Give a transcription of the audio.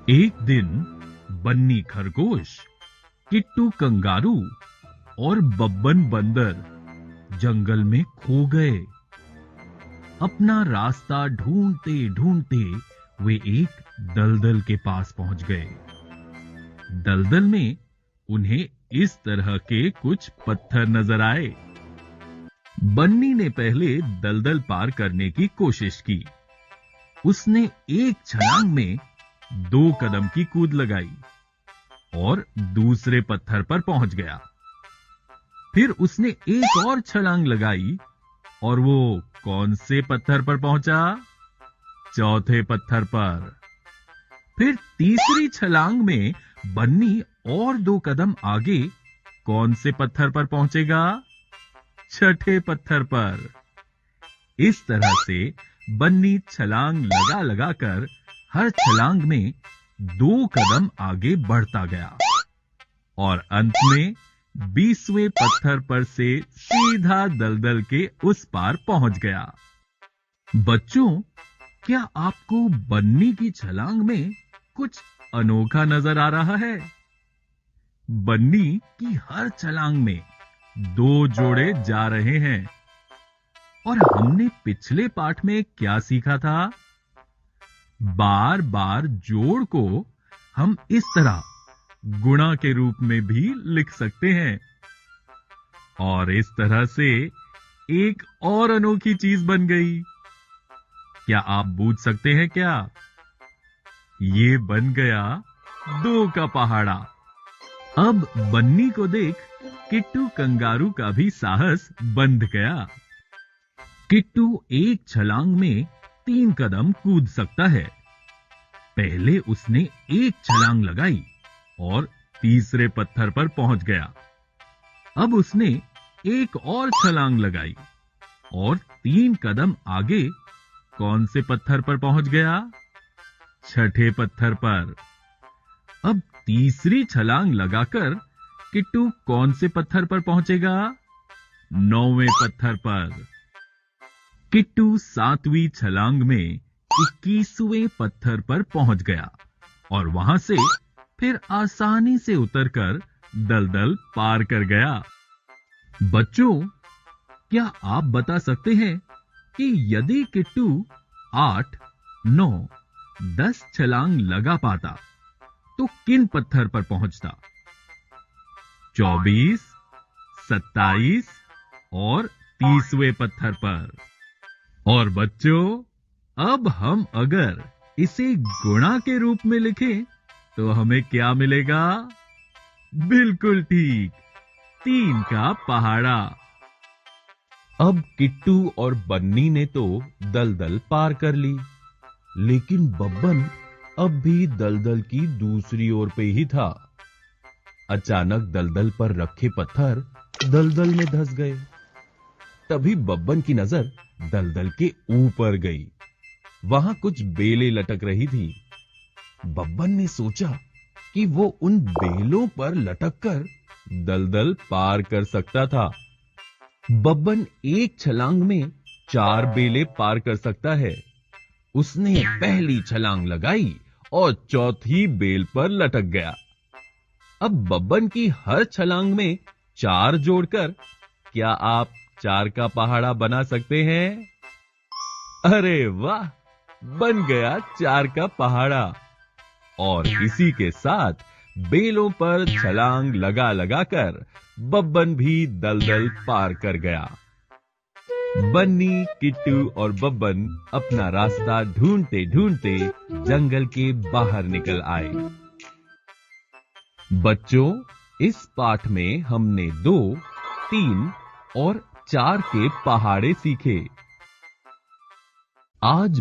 एक दिन बन्नी खरगोश, किट्टू कंगारू और बब्बन बंदर जंगल में खो गए। अपना रास्ता ढूंढते ढूंढते वे एक दलदल के पास पहुंच गए। दलदल में उन्हें इस तरह के कुछ पत्थर नजर आए। बन्नी ने पहले दलदल पार करने की कोशिश की। उसने एक छलांग में 2 कदम की कूद लगाई और दूसरे पत्थर पर पहुंच गया। फिर उसने एक और छलांग लगाई और वो कौन से पत्थर पर पहुंचा? चौथे पत्थर पर। फिर तीसरी छलांग में बन्नी और 2 कदम आगे कौन से पत्थर पर पहुंचेगा? छठे पत्थर पर। इस तरह से बन्नी छलांग लगा लगा कर हर छलांग में 2 कदम आगे बढ़ता गया और अंत में 20वें पत्थर पर से सीधा दलदल के उस पार पहुंच गया। बच्चों, क्या आपको बन्नी की छलांग में कुछ अनोखा नजर आ रहा है? बन्नी की हर छलांग में 2 जोड़े जा रहे हैं। और हमने पिछले पाठ में क्या सीखा था? बार बार जोड़ को हम इस तरह गुणा के रूप में भी लिख सकते हैं। और इस तरह से एक और अनोखी चीज बन गई। क्या आप बूझ सकते हैं क्या? ये बन गया 2 का पहाड़ा। अब बन्नी को देख किट्टू कंगारू का भी साहस बंध गया। किट्टू एक छलांग में 3 कदम कूद सकता है। पहले उसने एक छलांग लगाई और तीसरे पत्थर पर पहुंच गया। अब उसने एक और छलांग लगाई और 3 कदम आगे कौन से पत्थर पर पहुंच गया? छठे पत्थर पर। अब तीसरी छलांग लगाकर किट्टू कौन से पत्थर पर पहुंचेगा? 9वें पत्थर पर। किट्टू 7वीं छलांग में 21वें पत्थर पर पहुंच गया और वहां से फिर आसानी से उतरकर दलदल पार कर गया। बच्चों, क्या आप बता सकते हैं कि यदि किट्टू 8, 9, 10 छलांग लगा पाता तो किन पत्थर पर पहुंचता? 24, 27 और 30वें पत्थर पर। और बच्चों, अब हम अगर इसे गुणा के रूप में लिखें तो हमें क्या मिलेगा? बिल्कुल ठीक, 3 का पहाड़ा। अब किट्टू और बन्नी ने तो दलदल पार कर ली, लेकिन बब्बन अब भी दलदल की दूसरी ओर पे ही था। अचानक दलदल पर रखे पत्थर दलदल में धंस गए। तभी बब्बन की नजर दलदल के ऊपर गई। वहां कुछ बेलें लटक रही थी। बब्बन ने सोचा कि वो उन बेलों पर लटककर दलदल पार कर सकता था। बब्बन एक छलांग में 4 बेलें पार कर सकता है। उसने पहली छलांग लगाई और चौथी बेल पर लटक गया। अब बब्बन की हर छलांग में 4 जोड़कर क्या आप 4 का पहाड़ा बना सकते हैं? अरे वाह, बन गया 4 का पहाड़ा। और इसी के साथ बेलों पर छलांग लगा लगा कर बब्बन भी दलदल पार कर गया। बन्नी, किट्टू और बब्बन अपना रास्ता ढूंढते ढूंढते जंगल के बाहर निकल आए। बच्चों, इस पाठ में हमने 2, 3 और 4 के पहाड़े सीखे। आज